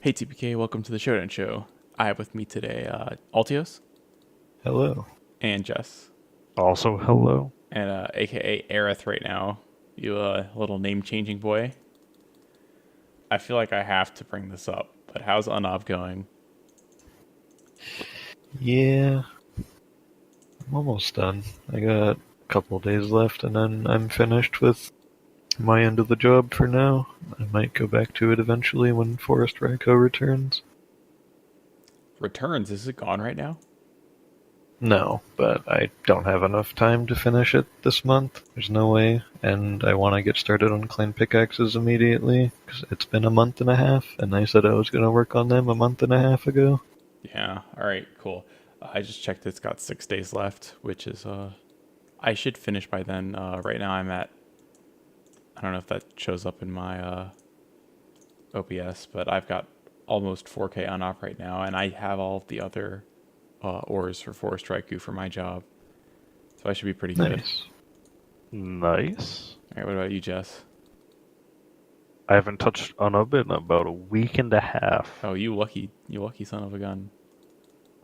Hey TPK, welcome to the Showdown show. I have with me today Altios Hello. and Jess, Also, hello. and aka Aerith right now. You little name changing boy. I feel like I have to bring this up, but how's Unob going? Yeah, I'm almost done. I got a couple days left and then I'm finished with my end of the job for now. I might go back to it eventually when Forest Raikou returns. Returns, is it gone right now? No, but I don't have enough time to finish it this month. There's no way, and I want to get started on clan pickaxes immediately, because it's been a month and a half, and I said I was going to work on them a month and a half ago. Yeah. All right. Cool. I just checked. It's got 6 days left, which is I should finish by then. Right now I'm at. I don't know if that shows up in my OBS, but I've got almost 4K Unob right now, and I have all of the other ores for Forest Raikou for my job, so I should be pretty good. Nice. Nice. All right, what about you, Jess? I haven't touched Unub in about a week and a half. Oh, you lucky son of a gun.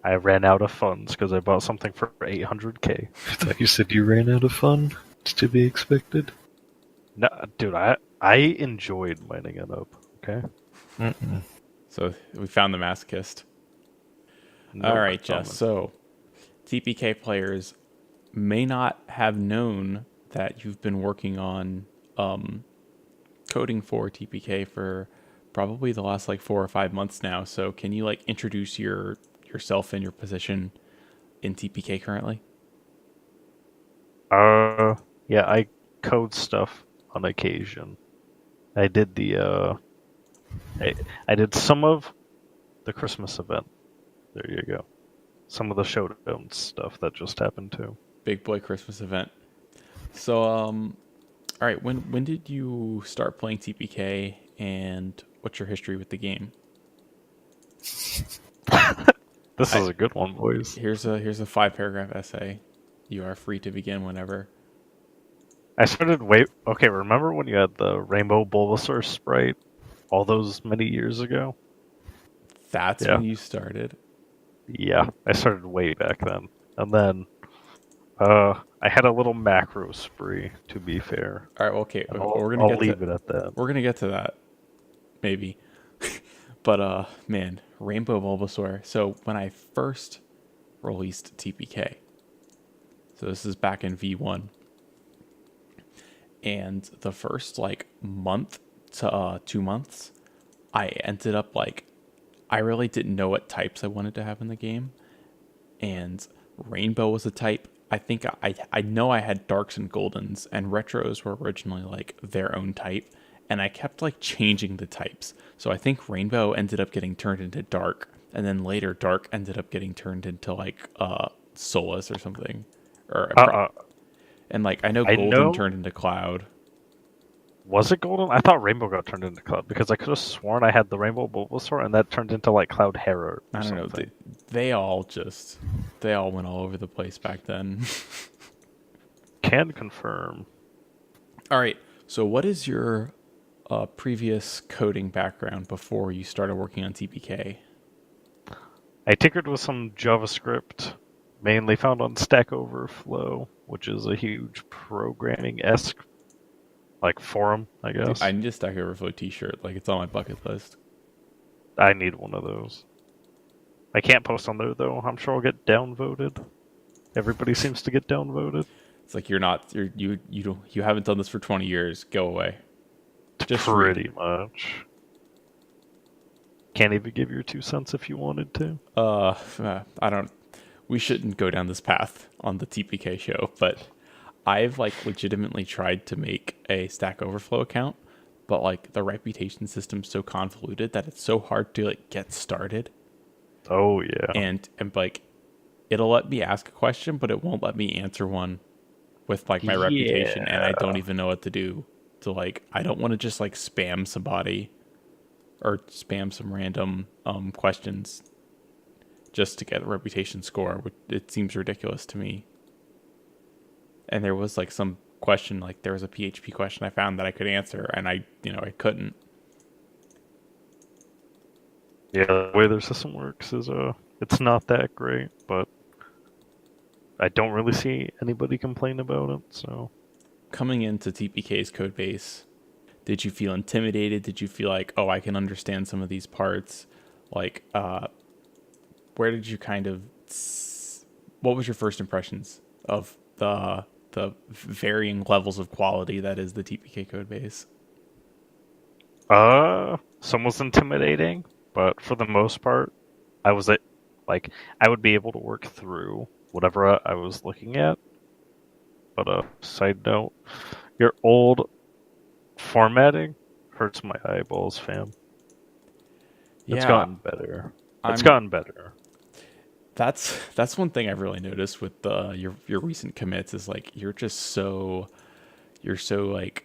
I ran out of funds because I bought something for 800k. I thought you said you ran out of fun. It's to be expected. No, dude, I enjoyed mining Unub. Okay. Mm-mm. So we found the masochist. All No right, Jess. comment. So TPK players may not have known that you've been working on coding for TPK for probably the last like 4 or 5 months now. So can you like introduce yourself and your position in TPK currently? Yeah, I code stuff on occasion. I did I, I did some of the Christmas event. There you go. Some of the Showdown stuff that just happened too. Big boy Christmas event. So all right, when did you start playing TPK and what's your history with the game? This I is a good one, boys. here's a 5 paragraph essay. You are free to begin whenever. I started way okay. Remember when you had the Rainbow Bulbasaur sprite all those many years ago? That's Yeah, when you started. yeah. I started way back then, and then I had a little macro spree. To be fair, All right, well, okay, and we're gonna I'll get to leave it at that. that maybe. But man, Rainbow Bulbasaur. So when I first released TPK, so this is back in V1, and the first like month to 2 months, I ended up like I really didn't know what types I wanted to have in the game, and Rainbow was a type. I think I know I had Darks and Goldens, and Retros were originally like their own type, and I kept like changing the types. So I think Rainbow ended up getting turned into Dark, and then later Dark ended up getting turned into like Solus or something, or Uh, and like I know I Golden know. turned into Cloud. Was it Golden? I thought Rainbow got turned into Cloud because I could have sworn I had the Rainbow Bulbasaur and that turned into like Cloud Hera or I don't know. something. They all went all over the place back then. Can confirm. All right. So what is your previous coding background before you started working on TPK? I tinkered with some JavaScript, mainly found on Stack Overflow, which is a huge programming-esque like forum, I Dude, I guess. need a Stack Overflow T-shirt. Like it's on my bucket list. I need one of those. I can't post on there though. I'm sure I'll get downvoted. Everybody seems to get downvoted. It's like you haven't done this for 20 years. Go away. Just read. Pretty much. Can't even give your 2 cents if you wanted to. I don't. We shouldn't go down this path on the TPK show, but I've like legitimately tried to make a Stack Overflow account, but like the reputation system's so convoluted that it's so hard to like get started. Oh yeah. And like it'll let me ask a question, but it won't let me answer one with like my reputation, and I don't Yeah. even know what to do. So like I don't want to just like spam somebody or spam some random questions just to get a reputation score. It seems ridiculous to me. And there was like some question, like there was a PHP question I found that I could answer, and I couldn't. Yeah, the way their system works is it's not that great, but I don't really see anybody complain about it. So Coming into TPK's code base, did you feel intimidated? Did you feel like, oh, I can understand some of these parts? Like, where did you kind of, what was your first impressions of the varying levels of quality that is the TPK code base? some was intimidating, but for the most part, I was like I would be able to work through whatever I was looking at. But side note, your old formatting hurts my eyeballs, fam. It's Yeah, gotten better. It's I'm. gotten better. That's one thing I've really noticed with your recent commits is like you're so like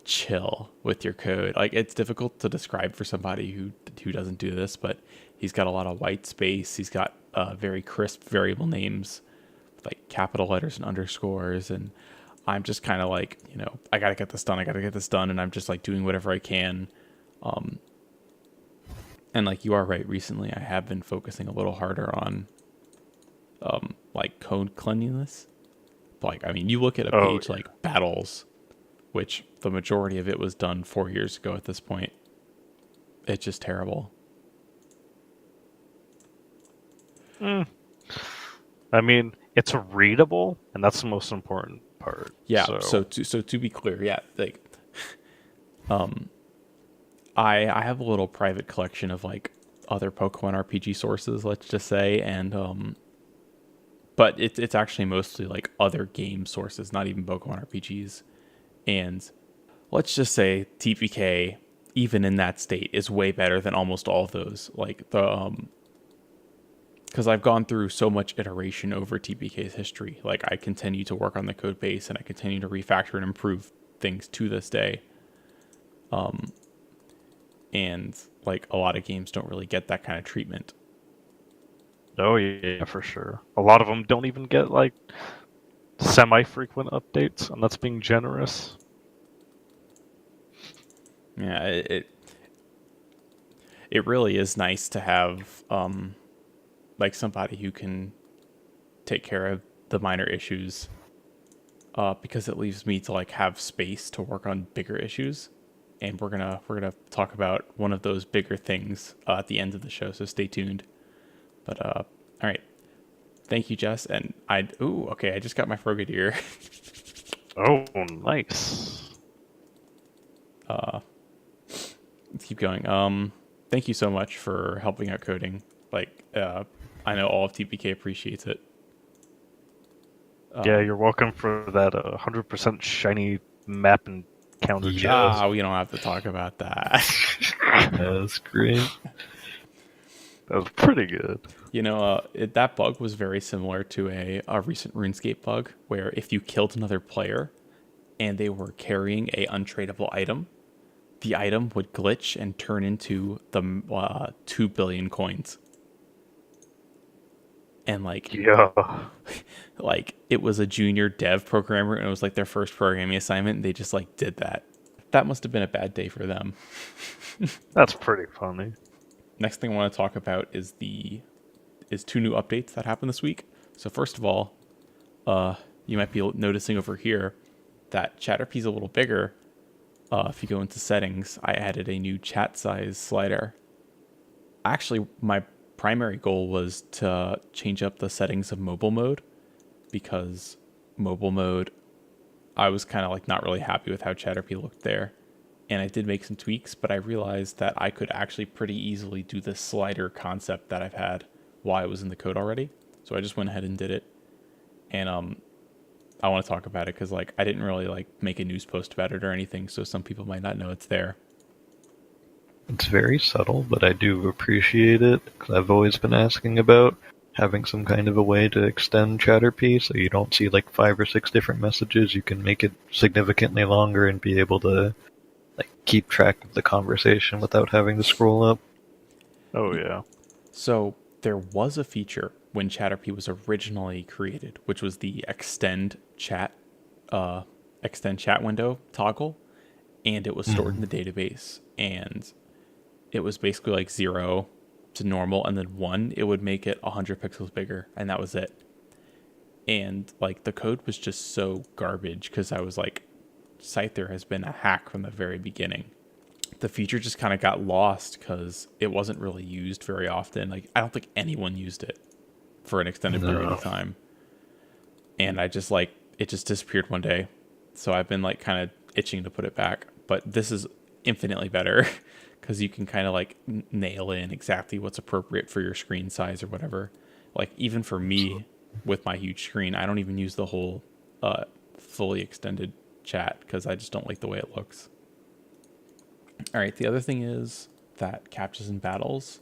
chill with your code. Like it's difficult to describe for somebody who doesn't do this, but he's got a lot of white space. He's got very crisp variable names like capital letters and underscores, and I'm just kind of like, I gotta get this done. I gotta get this done, and I'm just like doing whatever I can. And like you are right, recently I have been focusing a little harder on like code cleanliness. Like I mean, you look at a Oh page like battles, which the majority of it was done 4 years ago at this point. It's just terrible. yeah. I mean, it's readable, and that's the most important part. Yeah. So So to be clear, yeah, like I have a little private collection of like other Pokemon RPG sources, let's just say, and but it's actually mostly like other game sources, not even Pokemon RPGs. And let's just say TPK, even in that state, is way better than almost all of those. Like the because I've gone through so much iteration over TPK's history. Like I continue to work on the code base and I continue to refactor and improve things to this day. And like a lot of games don't really get that kind of treatment. oh yeah, for sure. A lot of them don't even get like semi-frequent updates, and that's being generous. Yeah, it really is nice to have like somebody who can take care of the minor issues because it leaves me to like have space to work on bigger issues, and we're gonna talk about one of those bigger things at the end of the show, so stay tuned. But all right, thank you, Jess. And okay, I just got my Frogadier. Oh, nice. Let's keep going. Thank you so much for helping out coding. Like I know all of TPK appreciates it. Yeah, you're welcome for that 100% shiny map encounter chest. We don't have to talk about that. That's great. That was pretty good. That bug was very similar to a recent RuneScape bug where if you killed another player and they were carrying a untradeable item, the item would glitch and turn into the 2 billion coins. And Yeah. like it was a junior dev programmer and it was like their first programming assignment and they just like did that. That must have been a bad day for them. That's pretty funny. Next thing I want to talk about is two new updates that happened this week. So first of all, you might be noticing over here that Chatterpie's a little bigger. If you go into settings, I added a new chat size slider. Actually, my primary goal was to change up the settings of mobile mode because mobile mode, I was kind of like not really happy with how Chatterpie looked there. And I did make some tweaks, but I realized that I could actually pretty easily do this slider concept that I've had while I was in the code already. So I just went ahead and did it. And I want to talk about it because like I didn't really like make a news post about it or anything, so some people might not know it's there. It's very subtle, but I do appreciate it because I've always been asking about having some kind of a way to extend Chatterpie so you don't see like 5 or 6 different messages. You can make it significantly longer and be able to like keep track of the conversation without having to scroll up. Oh, yeah. So there was a feature when Chatterpie was originally created, which was the extend chat window toggle, and it was stored in the database, and it was basically like 0 to normal and then 1, it would make it 100 pixels bigger, and that was it. And like the code was just so garbage because I was like, Scyther has been a hack from the very beginning. The feature just kind of got lost because it wasn't really used very often. Like, I don't think anyone used it for an extended period of time. And I just like, it just disappeared one day. So I've been like kind of itching to put it back. But this is infinitely better because you can kind of like nail in exactly what's appropriate for your screen size or whatever. Like, even for me with my huge screen, I don't even use the whole fully extended chat because I just don't like the way it looks. All right, the other thing is that captures and battles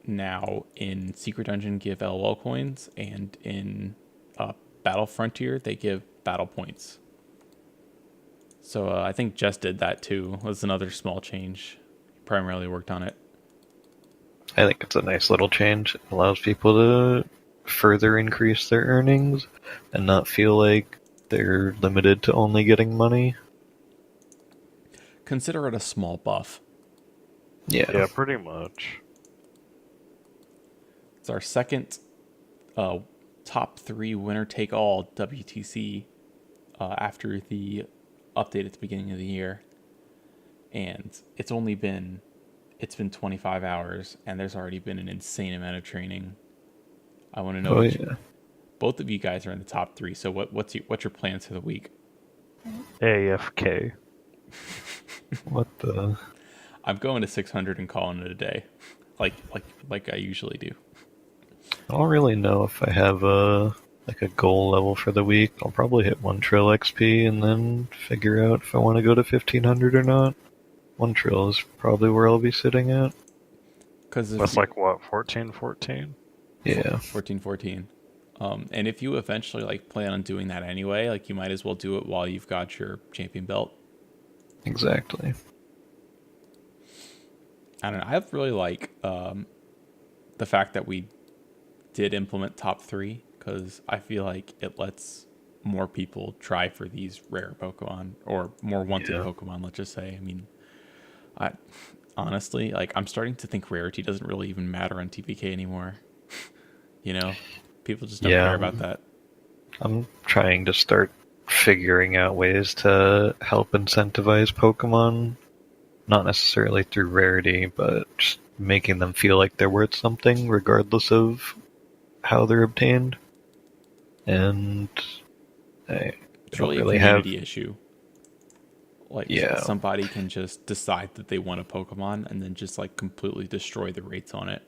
now in Secret Dungeon give LOL coins, and in Battle Frontier they give battle points. So I think Jess did that too. Was another small change. Primarily worked on it. I think it's a nice little change. It allows people to further increase their earnings and not feel like they're limited to only getting money. Consider it a small buff. Yeah, pretty much. It's our second top 3 winner take all WTC after the update at the beginning of the year, and it's been 25 hours, and there's already been an insane amount of training. I want to know both of you guys are in the top 3. So what's your plans for the week? AFK. What the? I'm going to 600 and calling it a day, like I usually do. I don't really know if I have a goal level for the week. I'll probably hit 1 trill XP and then figure out if I want to go to 1500 or not. 1 trill is probably where I'll be sitting at. Because that's like what, 14? Yeah, 14. And if you eventually like plan on doing that anyway, like you might as well do it while you've got your champion belt. exactly. I don't know. I really like the fact that we did implement top 3, because I feel like it lets more people try for these rare Pokemon, or more wanted Pokemon, let's just say. I mean, I honestly, like, I'm starting to think rarity doesn't really even matter on TPK anymore. You know, people just don't care about that. I'm trying to start figuring out ways to help incentivize Pokemon, not necessarily through rarity, but just making them feel like they're worth something regardless of how they're obtained. And it's really a community issue. Like, somebody can just decide that they want a Pokemon and then just like completely destroy the rates on it.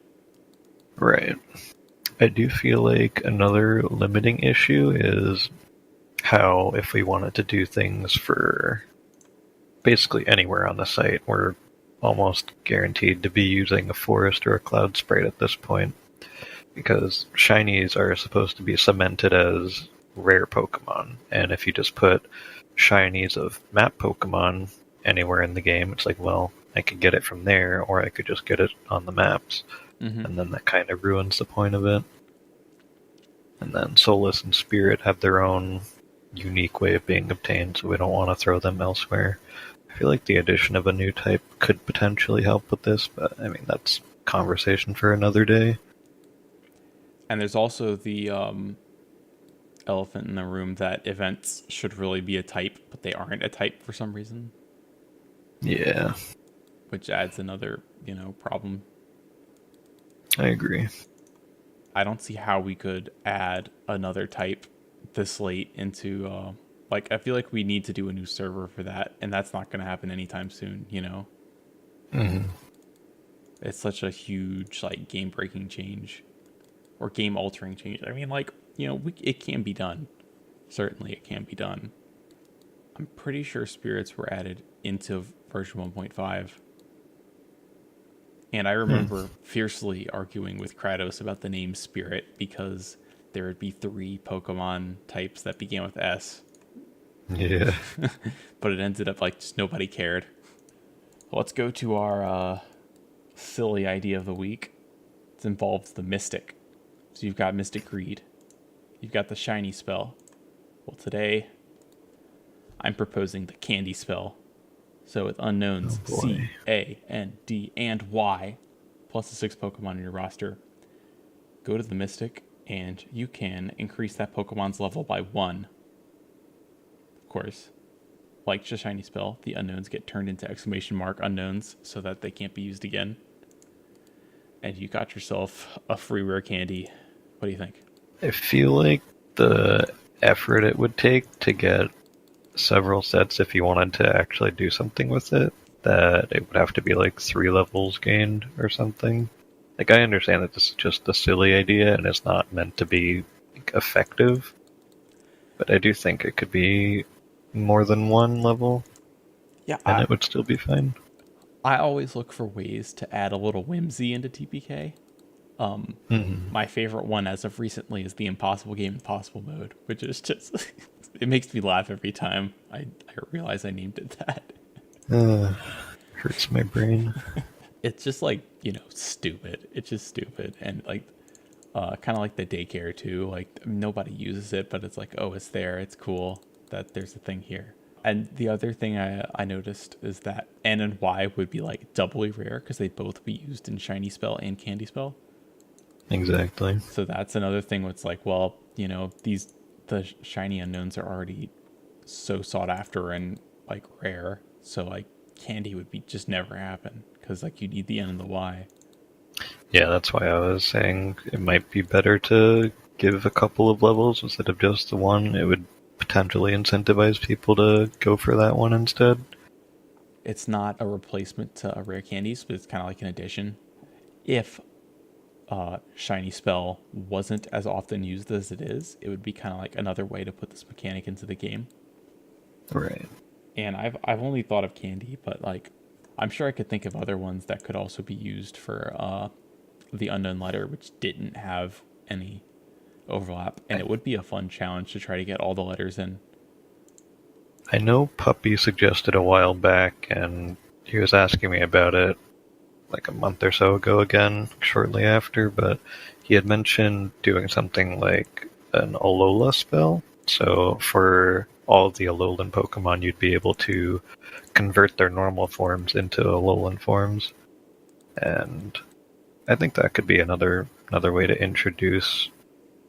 Right. I do feel like another limiting issue is how, if we wanted to do things for basically anywhere on the site, we're almost guaranteed to be using a forest or a cloud sprite at this point, because shinies are supposed to be cemented as rare Pokemon, and if you just put shinies of map Pokemon anywhere in the game, it's like, well, I could get it from there, or I could just get it on the maps. And then that kind of ruins the point of it. And then Solus and Spirit have their own unique way of being obtained, so we don't want to throw them elsewhere. I feel like the addition of a new type could potentially help with this, but I mean, that's conversation for another day. And there's also the elephant in the room that events should really be a type, but they aren't a type for some reason. Yeah. Which adds another, problem. I agree. I don't see how we could add another type this late into, I feel like we need to do a new server for that, and that's not going to happen anytime soon, Mm-hmm. It's such a huge, game-breaking change, or game-altering change. I mean, it can be done. Certainly it can be done. I'm pretty sure spirits were added into version 1.5. And I remember fiercely arguing with Kratos about the name Spirit, because there would be 3 Pokemon types that began with S. Yeah. But it ended up just nobody cared. Let's go to our silly idea of the week. It involves the Mystic. So you've got Mystic Greed. You've got the Shiny spell. Well, today I'm proposing the Candy spell. So with unknowns C, A, N, D, and Y, plus the 6 Pokemon in your roster, go to the Mystic, and you can increase that Pokemon's level by 1. Of course, like the Shiny Spell, the unknowns get turned into exclamation mark unknowns so that they can't be used again. And you got yourself a free rare candy. What do you think? I feel like the effort it would take to get several sets if you wanted to actually do something with it, that it would have to be like 3 levels gained or something. Like, I understand that this is just a silly idea and it's not meant to be like, effective, but I do think it could be more than 1 level Yeah, and it would still be fine. I always look for ways to add a little whimsy into TPK. My favorite one as of recently is the Impossible Game Impossible mode, which is just it makes me laugh every time I realize I named it that. Hurts my brain. It's just like, stupid. It's just stupid. And like kind of like the daycare too. Like nobody uses it, but it's like, oh, it's there. It's cool that there's a thing here. And the other thing I noticed is that N and Y would be like doubly rare because they'd both be used in Shiny Spell and Candy Spell. Exactly. So that's another thing where it's like, well, the shiny unknowns are already so sought after and like rare. So like candy would be just never happen because like you need the N and the Y. Yeah, that's why I was saying it might be better to give a couple of levels instead of just the one. It would potentially incentivize people to go for that one instead. It's not a replacement to a rare candies, but it's kind of like an addition. If Shiny Spell wasn't as often used as it is, it would be kind of like another way to put this mechanic into the game. Right. And I've only thought of candy, but like I'm sure I could think of other ones that could also be used for the unknown letter, which didn't have any overlap, and it would be a fun challenge to try to get all the letters in. I know Puppy suggested a while back, and he was asking me about it like a month or so ago again, shortly after, but he had mentioned doing something like an Alola spell. So for all of the Alolan Pokemon, you'd be able to convert their normal forms into Alolan forms. And I think that could be another way to introduce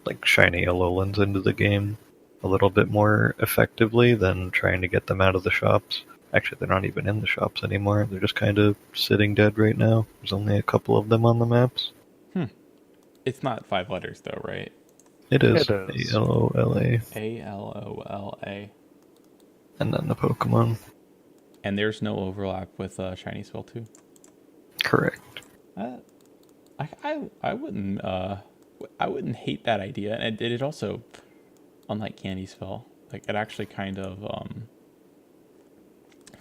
like shiny Alolans into the game a little bit more effectively than trying to get them out of the shops. Actually, they're not even in the shops anymore. They're just kind of sitting dead right now. There's only a couple of them on the maps. It's not 5 letters though, right? It is. It is. Alola. Alola. And then the Pokemon. And there's no overlap with Shiny Spell too. Correct. I wouldn't hate that idea, and it also, unlike Candy Spell, like it actually kind of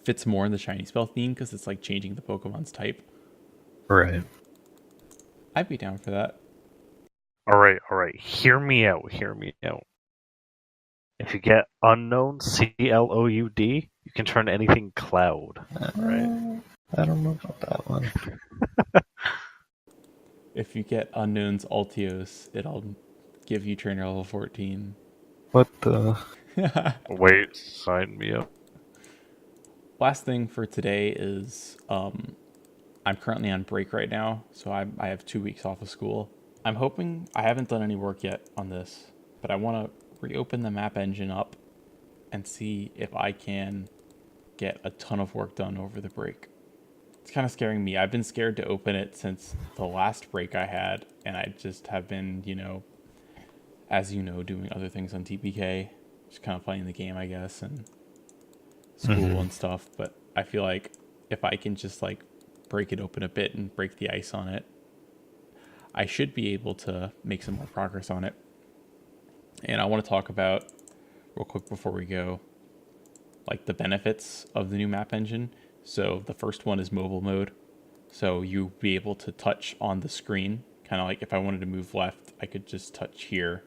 fits more in the Shiny Spell theme because it's like changing the Pokemon's type. Right. I'd be down for that. All right. Hear me out. If you get unknown Cloud, you can turn anything cloud. Right. I don't know about that one. If you get Unknown's Altios, it'll give you trainer level 14. What the? Wait, sign me up. Last thing for today is I'm currently on break right now, so I have 2 weeks off of school. I'm hoping I haven't done any work yet on this, but I want to reopen the map engine up and see if I can get a ton of work done over the break. It's kind of scaring me. I've been scared to open it since the last break I had, and I just have been, as you know, doing other things on TPK, just kind of playing the game, I guess, and school and stuff. But I feel like if I can just like break it open a bit and break the ice on it, I should be able to make some more progress on it. And I want to talk about, real quick before we go, like the benefits of the new map engine. So the first one is mobile mode. So you'll be able to touch on the screen, kind of like if I wanted to move left, I could just touch here,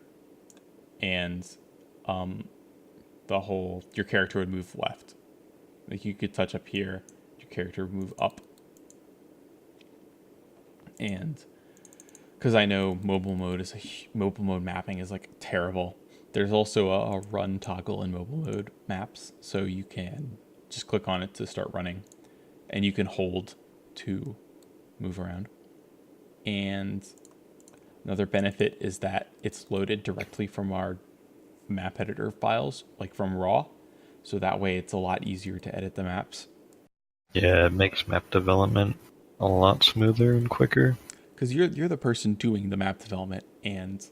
and your character would move left. Like you could touch up here, your character would move up. And because I know mobile mode mapping is like terrible. There's also a run toggle in mobile mode maps, so you can just click on it to start running, and you can hold to move around. And another benefit is that it's loaded directly from our map editor files, like from raw. So that way it's a lot easier to edit the maps. Yeah, it makes map development a lot smoother and quicker. Because you're the person doing the map development, and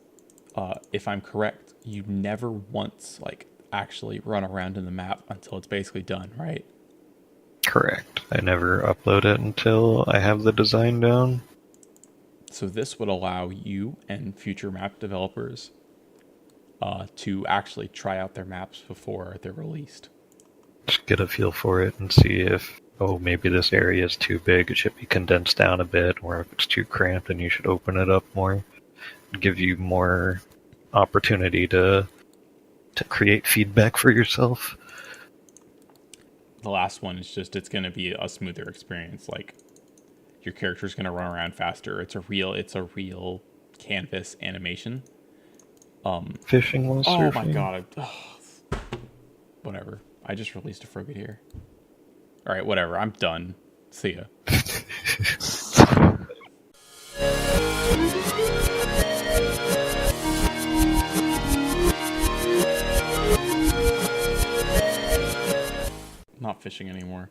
if I'm correct, you never once like actually run around in the map until it's basically done, right? Correct. I never upload it until I have the design down. So this would allow you and future map developers to actually try out their maps before they're released. Just get a feel for it and see if, oh, maybe this area is too big, it should be condensed down a bit, or if it's too cramped, then you should open it up more. Give you more opportunity to create feedback for yourself. The last one is just it's going to be a smoother experience. Like your character's going to run around faster. It's a real canvas animation. Fishing while Oh surfing. my god. Whatever. I just released a frigate here. All right, whatever. I'm done. See ya. Not fishing anymore.